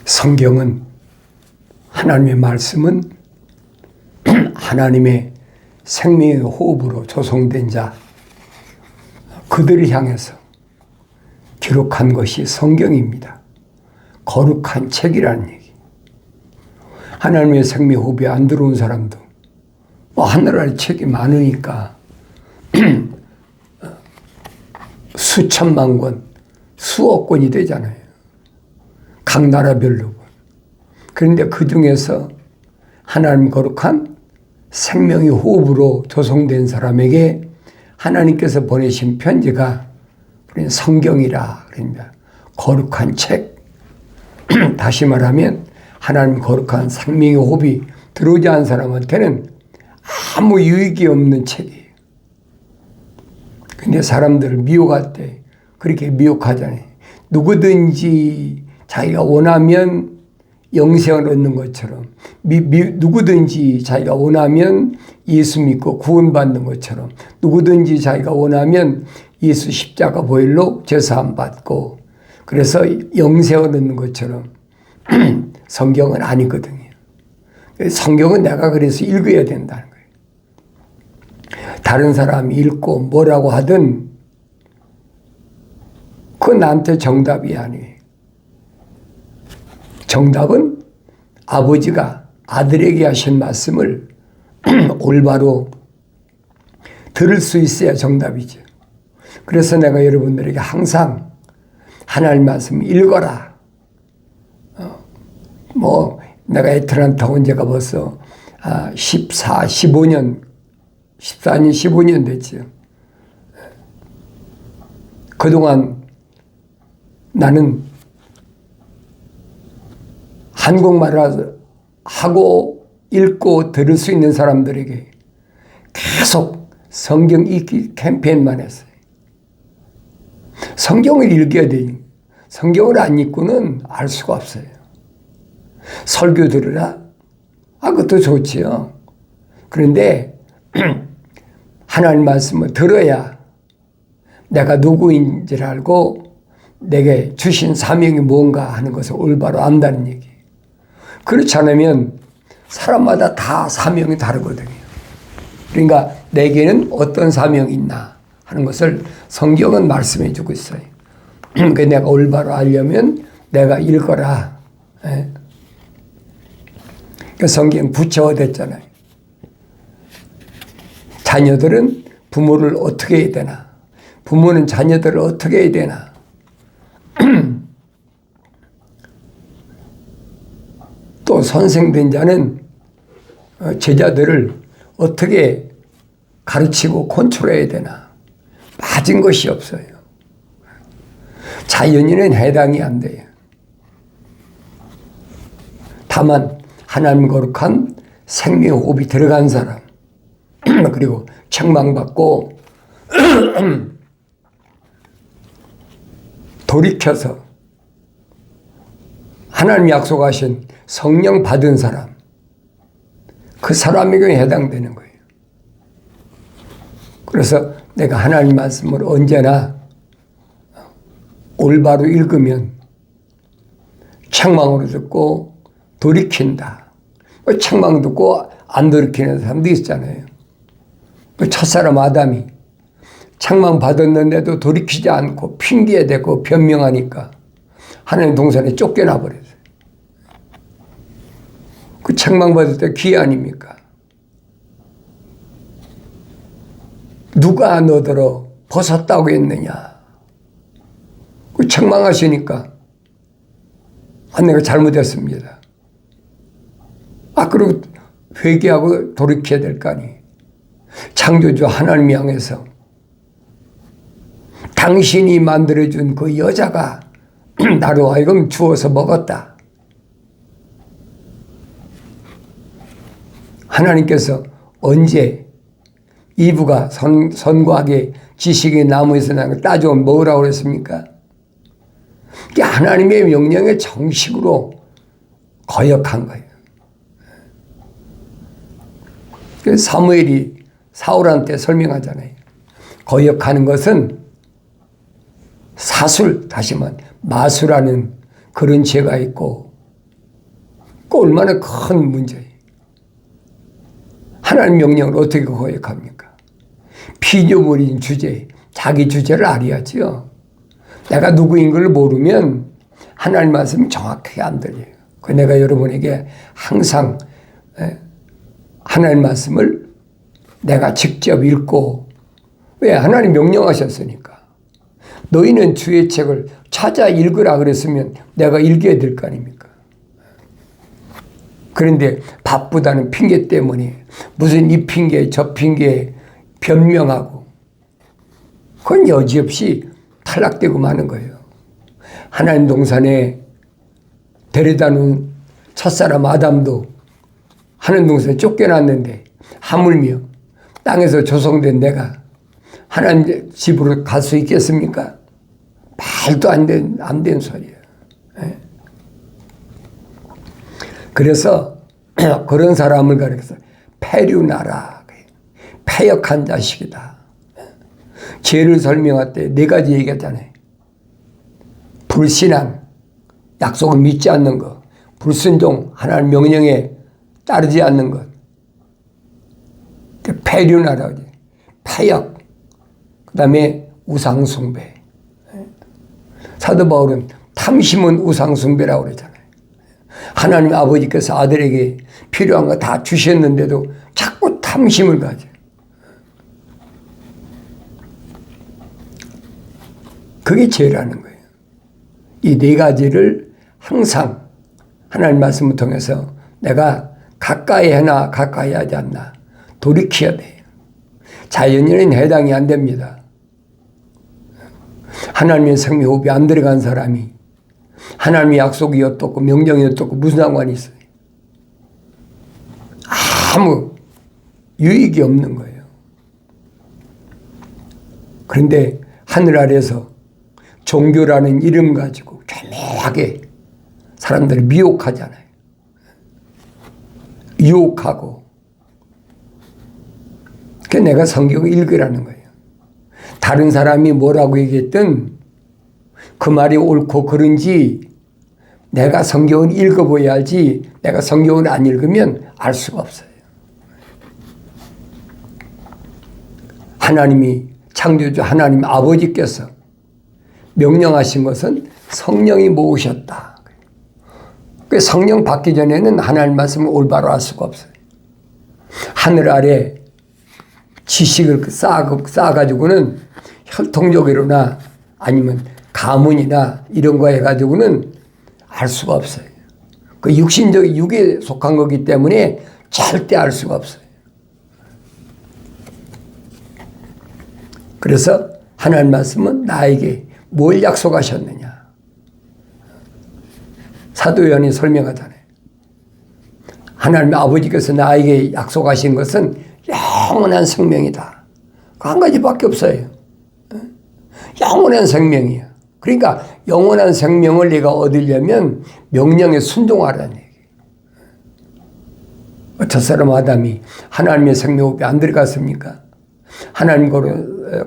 성경은, 하나님의 말씀은 하나님의 생명의 호흡으로 조성된 자, 그들을 향해서 기록한 것이 성경입니다. 거룩한 책이라는 얘기. 하나님의 생명의 호흡이 안 들어온 사람도 하늘아래 책이 많으니까 수천만 권, 수억 권이 되잖아요. 각 나라별로. 그런데 그 중에서 하나님 거룩한 생명의 호흡으로 조성된 사람에게 하나님께서 보내신 편지가 성경이라. 그러니까 거룩한 책. 다시 말하면 하나님 거룩한 생명의 호흡이 들어오지 않은 사람한테는 아무 유익이 없는 책이에요. 근데 사람들을 미혹할 때 그렇게 미혹하잖아요. 누구든지 자기가 원하면 영생을 얻는 것처럼, 누구든지 자기가 원하면 예수 믿고 구원받는 것처럼, 누구든지 자기가 원하면 예수 십자가 보혈로 제사함 받고 그래서 영생을 얻는 것처럼 성경은 아니거든요. 성경은 내가 그래서 읽어야 된다는 거예요. 다른 사람이 읽고 뭐라고 하든 그건 나한테 정답이 아니에요. 정답은 아버지가 아들에게 하신 말씀을 올바로 들을 수 있어야 정답이죠. 그래서 내가 여러분들에게 항상 하나님 말씀 읽어라. 내가 애틀란타 온 지가 벌써 14년 15년 됐죠. 그동안 나는 한국말을 하고 읽고 들을 수 있는 사람들에게 계속 성경 읽기 캠페인만 했어요. 성경을 읽어야 돼요. 성경을 안 읽고는 알 수가 없어요. 설교 들으라? 그것도 좋지요. 그런데 하나님 말씀을 들어야 내가 누구인지를 알고 내게 주신 사명이 뭔가 하는 것을 올바로 안다는 얘기. 그렇지 않으면 사람마다 다 사명이 다르거든요. 그러니까 내게는 어떤 사명이 있나 하는 것을 성경은 말씀해 주고 있어요. 그러니까 내가 올바로 알려면 내가 읽어라. 그 성경 부처화됐잖아요. 자녀들은 부모를 어떻게 해야 되나? 부모는 자녀들을 어떻게 해야 되나? 또 선생된 자는 제자들을 어떻게 가르치고 컨트롤해야 되나? 맞은 것이 없어요. 자연인은 해당이 안 돼요. 다만 하나님 거룩한 생명 호흡이 들어간 사람, 그리고 책망받고 돌이켜서 하나님 약속하신 성령 받은 사람, 그 사람에게 해당되는 거예요. 그래서 내가 하나님 말씀을 언제나 올바로 읽으면 책망으로 듣고 돌이킨다. 책망 듣고 안 돌이키는 사람도 있잖아요. 첫사람 아담이 책망 받았는데도 돌이키지 않고 핑계대고 변명하니까 하나님 동산에 쫓겨나 버렸어요. 그 책망 받을 때 기회 아닙니까? 누가 너더러 벗었다고 했느냐? 그 책망하시니까 내가 잘못했습니다. 그리고 회개하고 돌이켜야 될 거 아니에요. 창조주 하나님 향해서 당신이 만들어준 그 여자가 나로 하여금 주워서 먹었다. 하나님께서 언제 이브가 선과학의 지식의 나무에서 난 걸 따져온 먹으라고 그랬습니까? 이게 하나님의 명령에 정식으로 거역한 거예요. 사무엘이 사울한테 설명하잖아요. 거역하는 것은 사술, 다시 말하면 마술하는 그런 죄가 있고 그 얼마나 큰 문제예요. 하나님 명령을 어떻게 거역합니까? 피조물인 주제, 자기 주제를 알아야지요. 내가 누구인 걸 모르면 하나님 말씀이 정확하게 안 들려요. 그 내가 여러분에게 항상 하나님 말씀을 내가 직접 읽고, 왜? 하나님 명령하셨으니까. 너희는 주의 책을 찾아 읽으라 그랬으면 내가 읽어야 될 거 아닙니까? 그런데 바쁘다는 핑계 때문에 무슨 이 핑계 저 핑계 변명하고, 그건 여지없이 탈락되고 마는 거예요. 하나님 동산에 데려다 놓은 첫사람 아담도 하나님 동산에 쫓겨났는데 하물며 땅에서 조성된 내가 하나님 집으로 갈 수 있겠습니까? 말도 안 된 소리예요. 그래서 그런 사람을 가리켜서 패류나라, 패역한 자식이다. 죄를 설명할 때 네 가지 얘기했잖아요. 불신앙, 약속을 믿지 않는 것, 불순종, 하나님 명령에 따르지 않는 것, 패류나라, 패역, 그 다음에 우상숭배. 사도 바울은 탐심은 우상숭배라고 그러잖아요. 하나님 아버지께서 아들에게 필요한 거 다 주셨는데도 자꾸 탐심을 가져요. 그게 죄라는 거예요. 이 네 가지를 항상 하나님 말씀을 통해서 내가 가까이 하나 가까이 하지 않나 돌이켜야 돼요. 자연인은 해당이 안 됩니다. 하나님의 생명 호흡이 안 들어간 사람이 하나님의 약속이 어떻고 명령이 어떻고 무슨 상관이 있어요? 아무 유익이 없는 거예요. 그런데 하늘 아래서 종교라는 이름 가지고 교묘하게 사람들을 미혹하잖아요. 유혹하고. 그게 내가 성경을 읽으라는 거예요. 다른 사람이 뭐라고 얘기했든 그 말이 옳고 그른지 내가 성경을 읽어봐야 알지, 내가 성경을 안 읽으면 알 수가 없어요. 하나님이 창조주 하나님 아버지께서 명령하신 것은 성령이 모으셨다. 성령 받기 전에는 하나님 말씀을 올바로 알 수가 없어요. 하늘 아래 지식을 쌓아가지고는 혈통적으로나 아니면 가문이나 이런 거 해가지고는 알 수가 없어요. 그 육신적 육에 속한 거기 때문에 절대 알 수가 없어요. 그래서 하나님 말씀은 나에게 뭘 약속하셨느냐. 사도 요한이 설명하잖아요. 하나님 아버지께서 나에게 약속하신 것은 영원한 생명이다. 그 한 가지밖에 없어요. 영원한 생명이야. 그러니까 영원한 생명을 내가 얻으려면 명령에 순종하라는 얘기예요. 첫사람 아담이 하나님의 생명호흡이 안 들어갔습니까? 하나님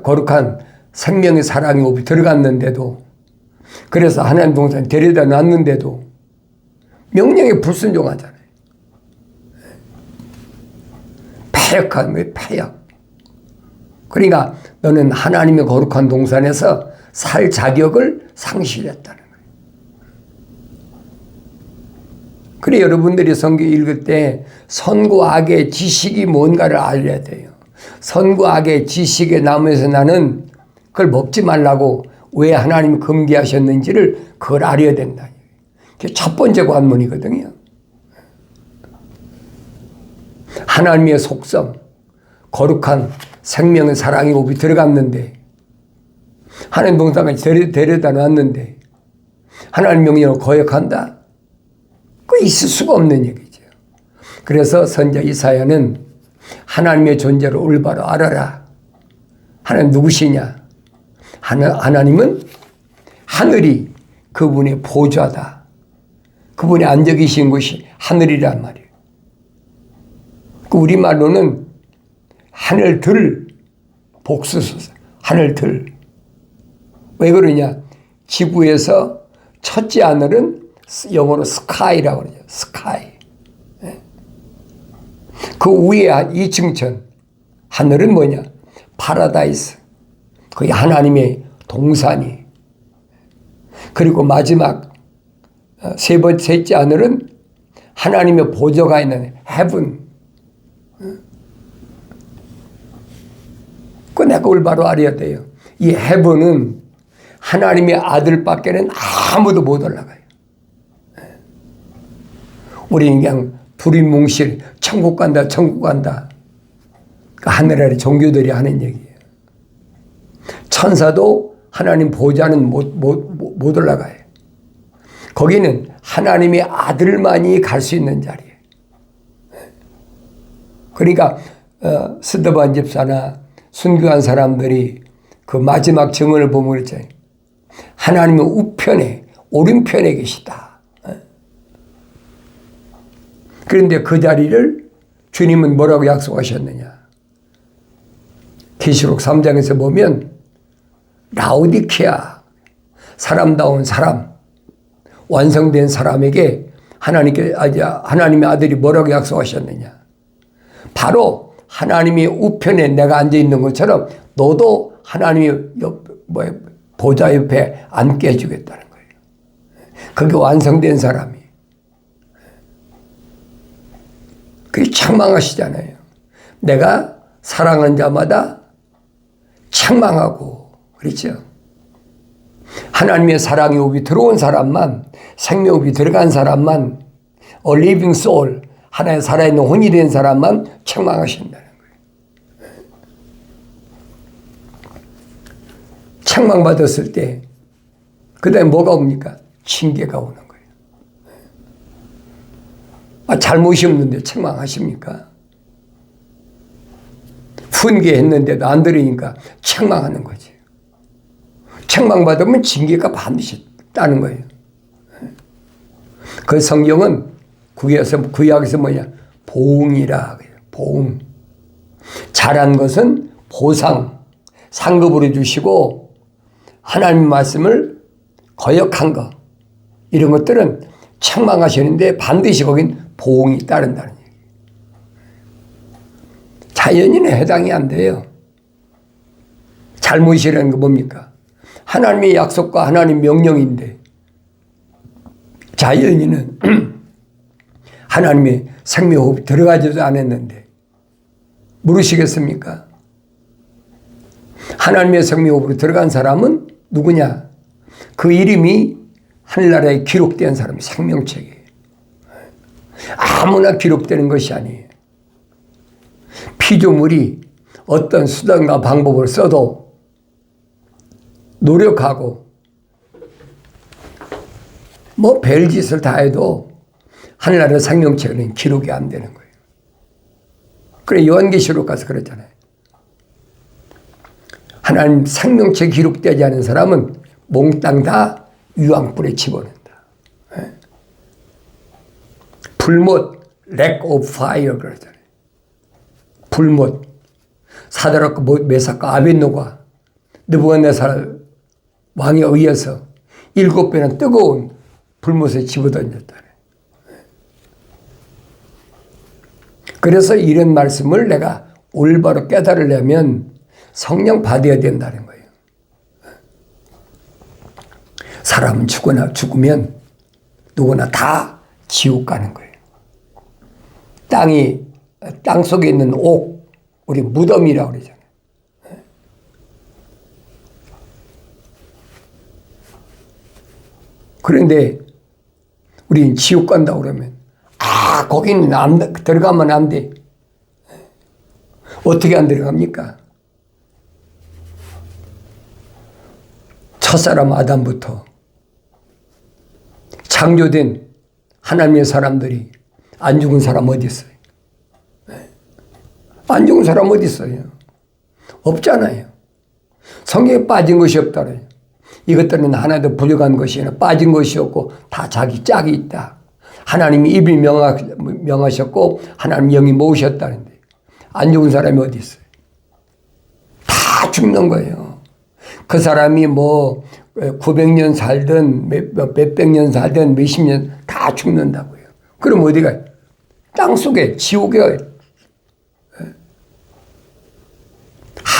거룩한 생명의 사랑의 호흡이 들어갔는데도, 그래서 하나님 동산에 데려다 놨는데도 명령에 불순종하잖아요. 패역한 거예요, 패역. 그러니까 너는 하나님의 거룩한 동산에서 살 자격을 상실했다는 거예요. 그래 여러분들이 성경 읽을 때 선과 악의 지식이 뭔가를 알아야 돼요. 선과 악의 지식의 나무에서 나는 그걸 먹지 말라고 왜 하나님이 금기하셨는지를 그걸 알아야 된다. 그게 첫 번째 관문이거든요. 하나님의 속성, 거룩한 생명의 사랑의 호흡이 들어갔는데, 하나님 동산에 데려다 놨는데 하나님 명령을 거역한다? 그거 있을 수가 없는 얘기죠. 그래서 선지자 이사야는 하나님의 존재를 올바로 알아라. 하나님 누구시냐? 하나님은 하늘이 그분의 보좌다. 그분이 앉아 계신 곳이 하늘이란 말이에요. 그 우리말로는 하늘들, 복수소사, 하늘들. 왜 그러냐? 지구에서 첫째 하늘은 영어로 스카이라고 그러죠. 스카이. 그 위에 한 2층천 하늘은 뭐냐? 파라다이스. 그게 하나님의 동산이. 그리고 마지막 셋째 하늘은 하나님의 보좌가 있는 헤븐. 그 내가 올바로 알아야 돼요. 이 헤븐은 하나님의 아들밖에는 아무도 못 올라가요. 우리는 그냥 두리뭉실 천국 간다 천국 간다. 하늘 아래 종교들이 하는 얘기예요. 천사도 하나님 보좌는 못 올라가요. 거기는 하나님의 아들만이 갈 수 있는 자리예요. 그러니까 스데반 집사나 순교한 사람들이 그 마지막 증언을 보면 그랬잖아요. 하나님의 우편에 오른편에 계시다. 그런데 그 자리를 주님은 뭐라고 약속하셨느냐? 계시록 3장에서 보면 라오디케아 사람다운 사람, 완성된 사람에게 하나님의 아들이 뭐라고 약속하셨느냐? 바로 하나님의 우편에 내가 앉아 있는 것처럼 너도 하나님의 보좌 옆에 앉게 해주겠다는 거예요. 그게 완성된 사람이. 그게 책망하시잖아요. 내가 사랑하는 자마다 책망하고, 그렇죠? 하나님의 사랑의 호흡이 들어온 사람만, 생명호흡이 들어간 사람만, a living soul, 하나의 살아있는 혼이 된 사람만 책망하신다는 거예요. 책망받았을 때, 그 다음에 뭐가 옵니까? 징계가 오는 거예요. 잘못이 없는데 책망하십니까? 훈계했는데도 안 들으니까 책망하는 거지. 책망받으면 징계가 반드시 따는 거예요. 그 성경은 구약에서 뭐냐? 보응이라 그래요. 보응. 잘한 것은 보상, 상급으로 주시고 하나님 말씀을 거역한 것, 이런 것들은 책망하시는데 반드시 거긴 보응이 따른다는 얘기예요. 자연인은 해당이 안 돼요. 잘못이라는 게 뭡니까? 하나님의 약속과 하나님 명령인데 자연인은 하나님의 생명호흡 들어가지도 않았는데 모르시겠습니까? 하나님의 생명호흡으로 들어간 사람은 누구냐? 그 이름이 하늘나라에 기록된 사람이 생명책이에요. 아무나 기록되는 것이 아니에요. 피조물이 어떤 수단과 방법을 써도 노력하고 별짓을 다 해도 하늘나라 생명책은 기록이 안 되는 거예요. 그래 요한계시록 가서 그랬잖아요. 하나님 생명책 기록되지 않은 사람은 몽땅 다 유황불에 집어넣는다. 불못, lack of fire 그러잖아요. 불못. 사드락과 메삭과 아벳노가 느부갓네살 왕에 의해서 7배나 뜨거운 불못에 집어던졌다. 그래서 이런 말씀을 내가 올바로 깨달으려면 성령 받아야 된다는 거예요. 사람은 죽으면 누구나 다 지옥 가는 거예요. 땅 속에 있는 옥, 우리 무덤이라고 그러잖아요. 그런데 우리는 지옥 간다고 그러면 거기는 들어가면 안 돼. 어떻게 안 들어갑니까? 첫사람 아담부터 창조된 하나님의 사람들이 안 죽은 사람 어디 있어요? 안 죽은 사람 어디 있어요? 없잖아요. 성경에 빠진 것이 없다래요. 이것들은 하나도 부족한 것이 아니라 빠진 것이 없고 다 자기 짝이 있다. 하나님이 입이 명하셨고 하나님 영이 모으셨다는데 안 죽은 사람이 어디 있어요? 다 죽는 거예요. 그 사람이 900년 살든 몇백 년 살든 몇십 년 다 죽는다고요. 그럼 어디 가요? 땅속에 지옥에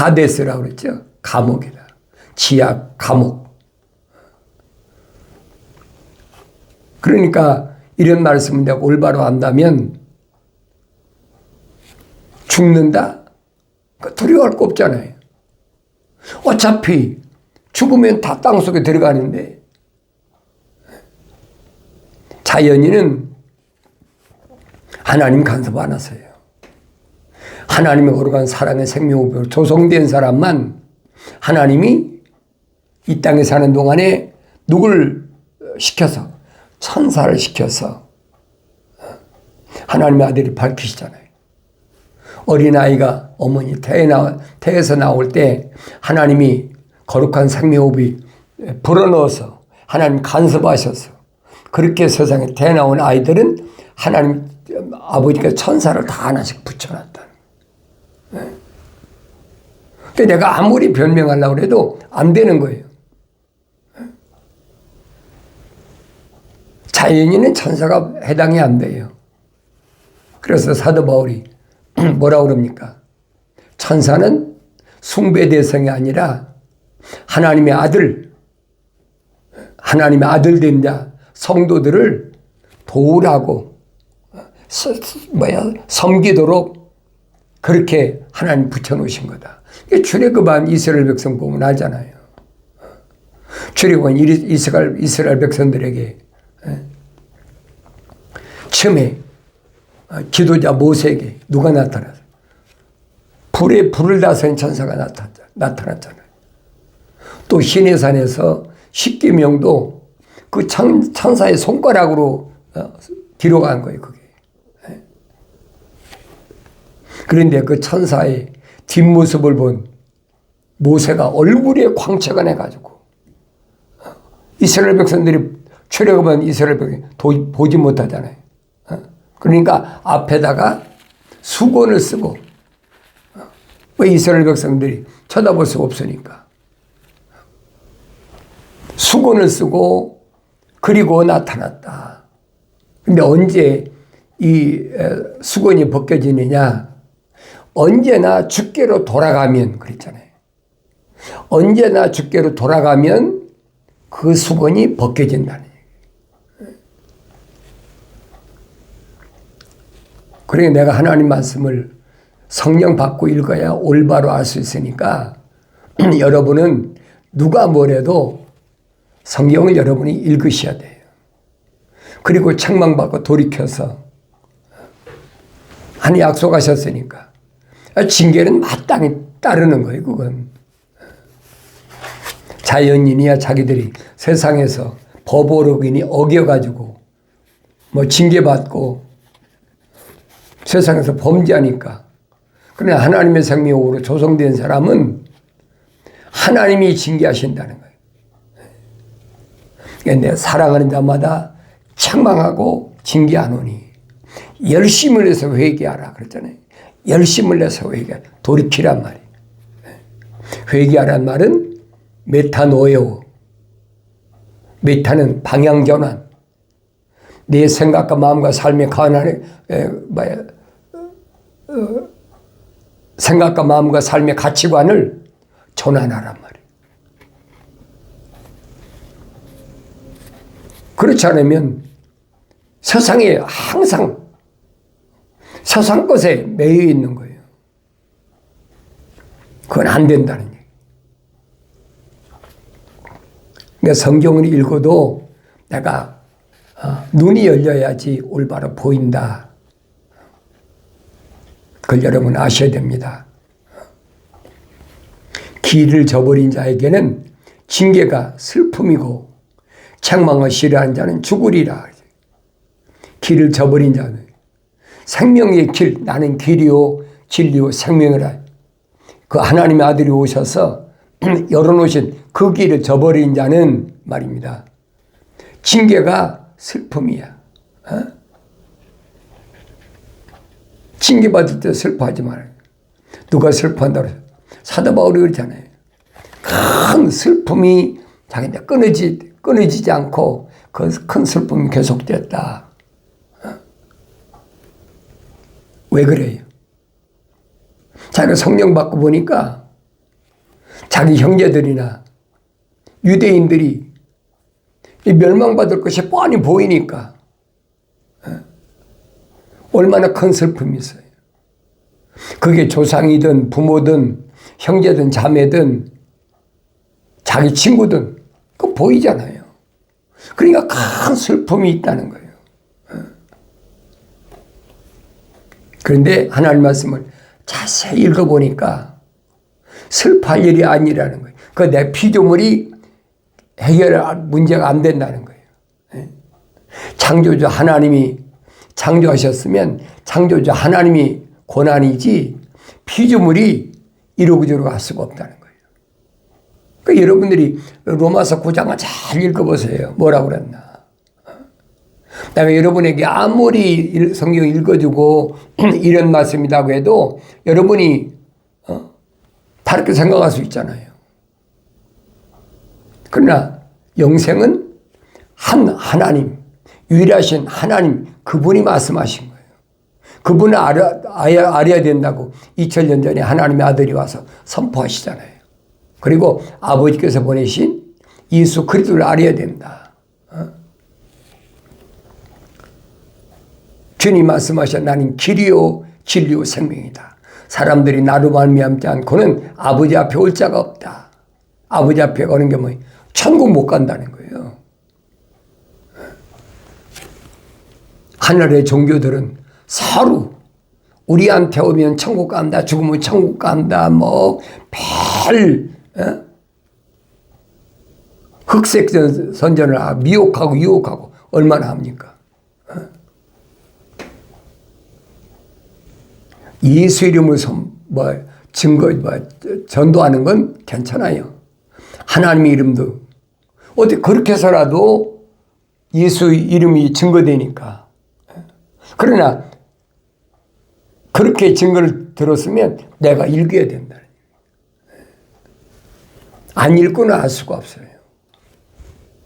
하데스라고 그랬죠. 감옥이다. 지하 감옥. 그러니까 이런 말씀을 내가 올바로 한다면 죽는다? 두려워할 거 없잖아요. 어차피 죽으면 다 땅속에 들어가는데 자연인은 하나님 간섭 안 하세요. 하나님의 거룩한 사랑의 생명으로 조성된 사람만 하나님이 이 땅에 사는 동안에 누굴 시켜서 천사를 시켜서 하나님의 아들이 밝히시잖아요. 어린아이가 어머니 태에서 나올 때 하나님이 거룩한 생명호흡이 불어넣어서 하나님 간섭하셔서 그렇게 세상에 태 나온 아이들은 하나님 아버지가 천사를 다 하나씩 붙여놨다. 그러니까 내가 아무리 변명하려고 해도 안 되는 거예요. 자연인은 천사가 해당이 안 돼요. 그래서 사도 바울이 뭐라고 그럽니까? 천사는 숭배 대상이 아니라 하나님의 아들 된 자, 성도들을 도우라고, 섬기도록 그렇게 하나님 붙여놓으신 거다. 출애굽한 이스라엘 백성 보면 알잖아요. 출애굽한 이스라엘 백성들에게 처음에 지도자 모세에게 누가 나타났어요? 불에 불을 다스린 천사가 나타났잖아요. 또 시내산에서 십계명도 그 천사의 손가락으로 기록한 거예요, 그게. 그런데 그 천사의 뒷모습을 본 모세가 얼굴에 광채가 나가지고 이스라엘 백성들이 출애굽한 이스라엘 백성이 보지 못하잖아요. 그러니까 앞에다가 수건을 쓰고, 왜 이스라엘 백성들이 쳐다볼 수가 없으니까 수건을 쓰고 그리고 나타났다. 근데 언제 이 수건이 벗겨지느냐? 언제나 주께로 돌아가면 그랬잖아요. 언제나 주께로 돌아가면 그 수건이 벗겨진다는 얘기예요. 그러니까 내가 하나님 말씀을 성령 받고 읽어야 올바로 알 수 있으니까 여러분은 누가 뭐래도 성경을 여러분이 읽으셔야 돼요. 그리고 책망받고 돌이켜서 하나님 약속하셨으니까 징계는 마땅히 따르는 거예요. 그건 자연인이야 자기들이 세상에서 법어록이니 어겨가지고 뭐 징계받고 세상에서 범죄하니까. 그러나 하나님의 생명으로 조성된 사람은 하나님이 징계하신다는 거예요. 그러니까 내가 사랑하는 자마다 책망하고 징계하노니 열심을 내서 회개하라 그랬잖아요. 열심을 내서 회개하라. 돌이키란 말이에요. 회개하란 말은 메타노에오. 메타는 방향전환. 내 생각과 마음과 삶의 생각과 마음과 삶의 가치관을 전환하란 말이에요. 그렇지 않으면 세상에 항상 세상 것에 매여 있는 거예요. 그건 안 된다는 얘기예요. 그러니까 성경을 읽어도 내가 눈이 열려야지 올바로 보인다. 그걸 여러분 아셔야 됩니다. 길을 저버린 자에게는 징계가 슬픔이고 책망을 싫어하는 자는 죽으리라. 길을 저버린 자는 생명의 길, 나는 길이요 진리요 생명이라. 그 하나님의 아들이 오셔서 열어놓으신 그 길을 저버린 자는 말입니다. 징계가 슬픔이야. 징계받을 때 슬퍼하지 말아요. 누가 슬퍼한다고 해서 사도 바울이 그러잖아요. 큰 슬픔이 자기한테 끊어지지 않고 그 큰 슬픔이 계속됐다. 왜 그래요? 자기가 성령 받고 보니까 자기 형제들이나 유대인들이 멸망받을 것이 뻔히 보이니까 얼마나 큰 슬픔이 있어요. 그게 조상이든 부모든 형제든 자매든 자기 친구든 그거 보이잖아요. 그러니까 큰 슬픔이 있다는 거예요. 그런데 하나님 말씀을 자세히 읽어보니까 슬퍼할 일이 아니라는 거예요. 그 내 피조물이 해결할 문제가 안 된다는 거예요. 창조주 하나님이 창조하셨으면 창조주 하나님이 고난이지 피조물이 이러고저러고 할 수가 없다는 거예요. 그러니까 여러분들이 로마서 9장을 잘 읽어보세요. 뭐라고 그랬나. 그다음에 여러분에게 아무리 성경 읽어주고 이런 말씀이라고 해도 여러분이 다르게 생각할 수 있잖아요. 그러나 영생은 하나님, 유일하신 하나님 그분이 말씀하신 거예요. 그분을 알아야 된다고 2000년 전에 하나님의 아들이 와서 선포하시잖아요. 그리고 아버지께서 보내신 예수 그리스도를 알아야 된다. 주님 말씀하셔 나는 길이요 진리요 생명이다. 사람들이 나로 말미암지 않고는 아버지 앞에 올 자가 없다. 아버지 앞에 오는 게 뭐예요? 천국 못 간다는 거예요. 하늘의 종교들은 서로 우리한테 오면 천국 간다, 죽으면 천국 간다, 흑색 선전을 미혹하고 유혹하고 얼마나 합니까? 예수 이름을 전도하는 건 괜찮아요. 하나님의 이름도 어디 그렇게 해서라도 예수 이름이 증거되니까. 그러나 그렇게 증거를 들었으면 내가 읽어야 된다. 안 읽고는 알 수가 없어요.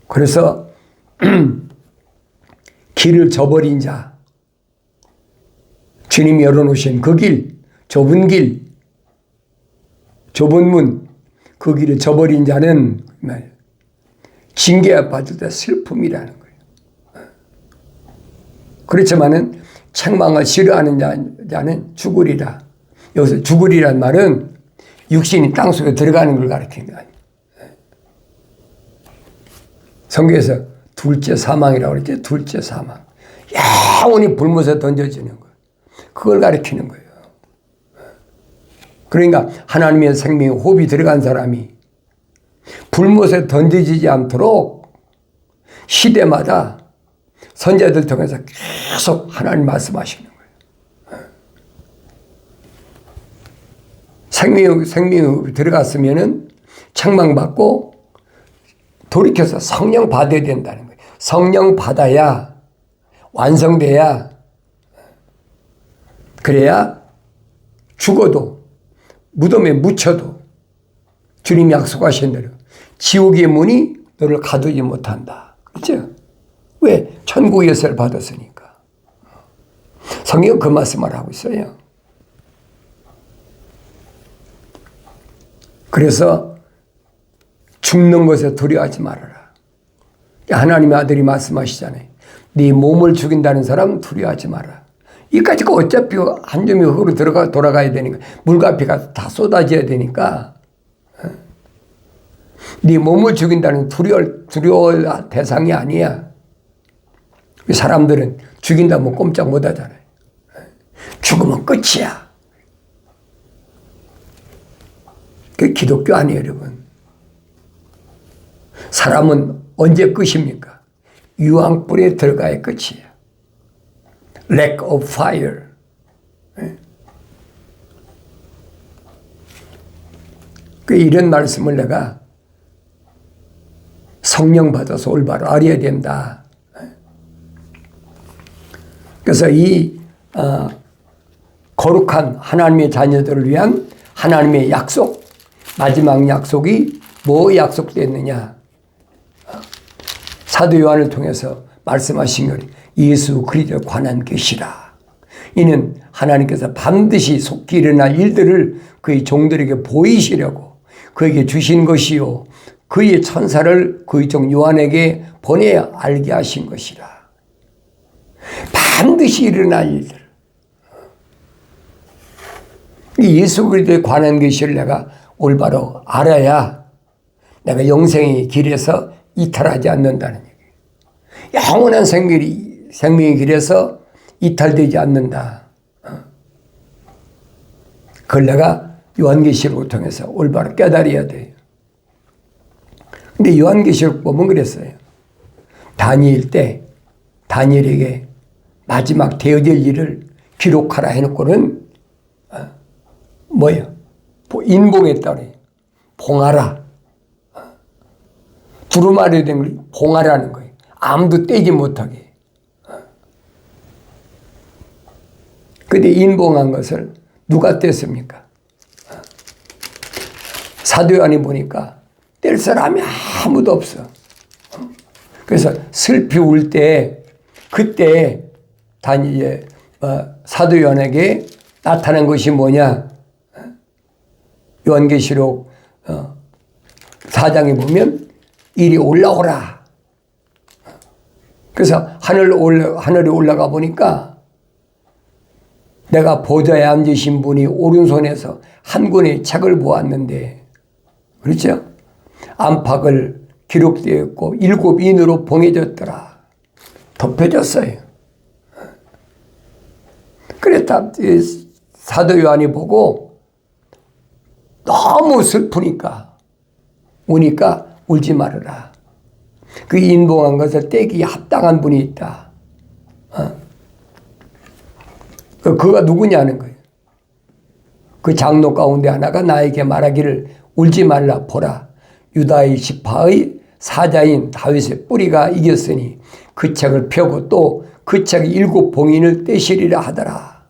그래서 길을 저버린 자, 주님이 열어놓으신 그 길, 좁은 문, 그 길을 저버린 자는 징계받을 때 슬픔이라는 거예요. 그렇지만은 책망을 싫어하는 자는 죽으리라. 여기서 죽으리란 말은 육신이 땅속에 들어가는 걸 가리키는 거예요. 성경에서 둘째 사망이라고 그랬죠. 둘째 사망. 영원히 불못에 던져지는 거예요. 그걸 가리키는 거예요. 그러니까 하나님의 생명에 호흡이 들어간 사람이 불못에 던져지지 않도록 시대마다 선자들 통해서 계속 하나님 말씀하시는 거예요. 생명이 들어갔으면은 책망받고 돌이켜서 성령 받아야 된다는 거예요. 성령 받아야 완성돼야 그래야 죽어도 무덤에 묻혀도 주님이 약속하신 대로 지옥의 문이 너를 가두지 못한다. 그렇죠? 왜? 천국의 열쇠를 받았으니까. 성경은 그 말씀을 하고 있어요. 그래서 죽는 것에 두려워하지 말아라. 하나님의 아들이 말씀하시잖아요. 네 몸을 죽인다는 사람 두려워하지 마라. 이까지가 어차피 한 점이 흙으로 돌아가야 되니까 물과 피가 다 쏟아져야 되니까 네 몸을 죽인다는 두려울 대상이 아니야. 사람들은 죽인다면 꼼짝 못 하잖아요. 죽으면 끝이야. 그게 기독교 아니에요, 여러분. 사람은 언제 끝입니까? 유황불에 들어가야 끝이에요. Lack of fire. 이런 말씀을 내가 성령 받아서 올바로 알아야 된다. 그래서 이 거룩한 하나님의 자녀들을 위한 하나님의 약속, 마지막 약속이 뭐 약속됐느냐? 사도 요한을 통해서 말씀하신 것이 예수 그리스도에 관한 것이라. 이는 하나님께서 반드시 속히 일어날 일들을 그의 종들에게 보이시려고 그에게 주신 것이요 그의 천사를 그의 종 요한에게 보내 알게 하신 것이라. 반드시 일어날 일들. 예수 그리스도에 관한 것을 내가 올바로 알아야 내가 영생의 길에서 이탈하지 않는다는 얘기예요. 영원한 생명의 길에서 이탈되지 않는다. 그걸 내가 요한계시록을 통해서 올바로 깨달아야 돼요. 근데 요한계시록 보면 그랬어요. 다니엘 때 다니엘에게 마지막 되어질 일을 기록하라 해놓고는 뭐예요? 인봉했다 그래요. 봉하라. 두루마리 된 걸 봉하라는 거예요. 아무도 떼지 못하게. 근데 인봉한 것을 누가 뗐습니까? 사도 요한이 보니까 뗄 사람이 아무도 없어. 그래서 슬피 울 때 그때 사도 요한에게 나타난 것이 뭐냐? 요한계시록 4장에 보면 이리 올라오라. 그래서 하늘에 올라가 보니까 내가 보좌에 앉으신 분이 오른손에서 한 권의 책을 보았는데, 그렇죠? 안팎을 기록되어 있고 7인으로 봉해졌더라. 덮여졌어요. 그랬다 사도 요한이 보고 너무 슬프니까 우니까 울지 말아라. 그 인봉한 것을 떼기에 합당한 분이 있다. 그가 누구냐는 거예요. 그 장로 가운데 하나가 나에게 말하기를 울지 말라. 보라, 유다의 지파의 사자인 다윗의 뿌리가 이겼으니 그 책을 펴고 또 그 책의 7봉인을 떼시리라 하더라.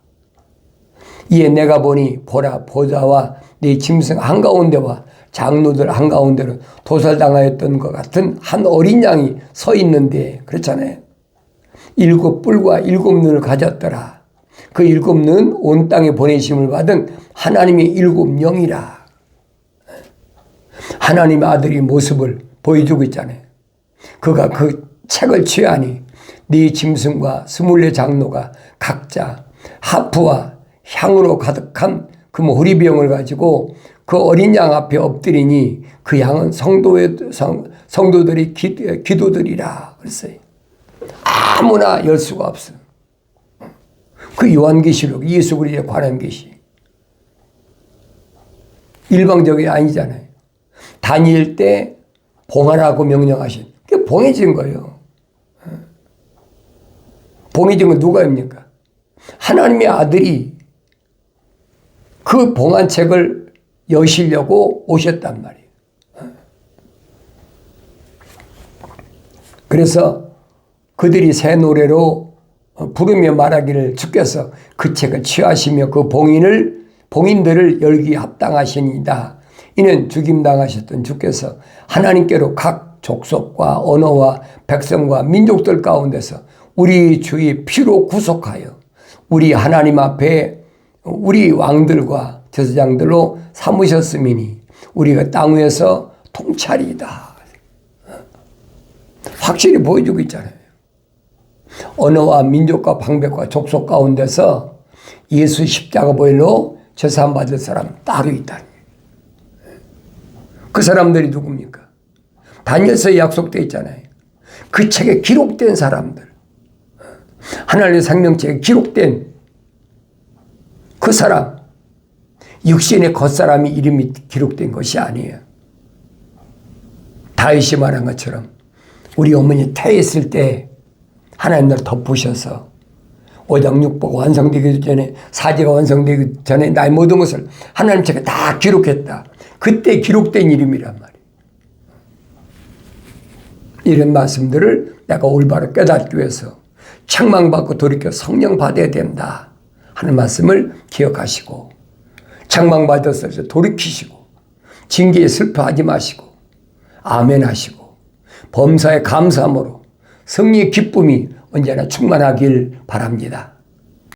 이에 내가 보니 보라, 보좌와 네 짐승 한가운데와 장로들 한가운데로 도살당하였던 것 같은 한 어린 양이 서 있는데, 그렇잖아요. 7뿔과 7눈을 가졌더라. 그 7눈은 온 땅에 보내심을 받은 하나님의 7영이라. 하나님의 아들의 모습을 보여주고 있잖아요. 그가 그 책을 취하니 네 짐승과 24장로가 각자 하프와 향으로 가득한 그 호리병을 가지고 그 어린 양 앞에 엎드리니 그 양은 성도들이 기도들이라 그랬어요. 아무나 열 수가 없어. 그 요한계시록 예수 그리스도에 관한 것이 일방적이 아니잖아요. 다니엘 때 봉하라고 명령하신, 그게 봉해진 거예요. 봉해진 건 누가입니까? 하나님의 아들이 그 봉한 책을 여시려고 오셨단 말이에요. 그래서 그들이 새 노래로 부르며 말하기를 주께서 그 책을 취하시며 그 봉인들을 열기에 합당하시니이다. 이는 죽임당하셨던 주께서 하나님께로 각 족속과 언어와 백성과 민족들 가운데서 우리 주의 피로 구속하여 우리 하나님 앞에 우리 왕들과 제사장들로 삼으셨음이니 우리가 땅 위에서 통찰이다. 확실히 보여주고 있잖아요. 언어와 민족과 방백과 족속 가운데서 예수 십자가 보혈로 제사함 받을 사람 따로 있다. 그 사람들이 누굽니까? 다니엘서에 약속되어 있잖아요. 그 책에 기록된 사람들, 하나님의 생명책에 기록된 그 사람, 육신의 겉사람이 이름이 기록된 것이 아니에요. 다윗이 말한 것처럼 우리 어머니 태했을 때 하나님 날 덮으셔서 5장 6복 완성되기 전에, 사제가 완성되기 전에 나의 모든 것을 하나님 책에 다 기록했다. 그때 기록된 이름이란 말이에요. 이런 말씀들을 내가 올바로 깨닫기 위해서 책망받고 돌이켜 성령 받아야 된다 하는 말씀을 기억하시고, 책망받았을 때 돌이키시고 징계에 슬퍼하지 마시고 아멘 하시고 범사에 감사함으로 승리의 기쁨이 언제나 충만하길 바랍니다.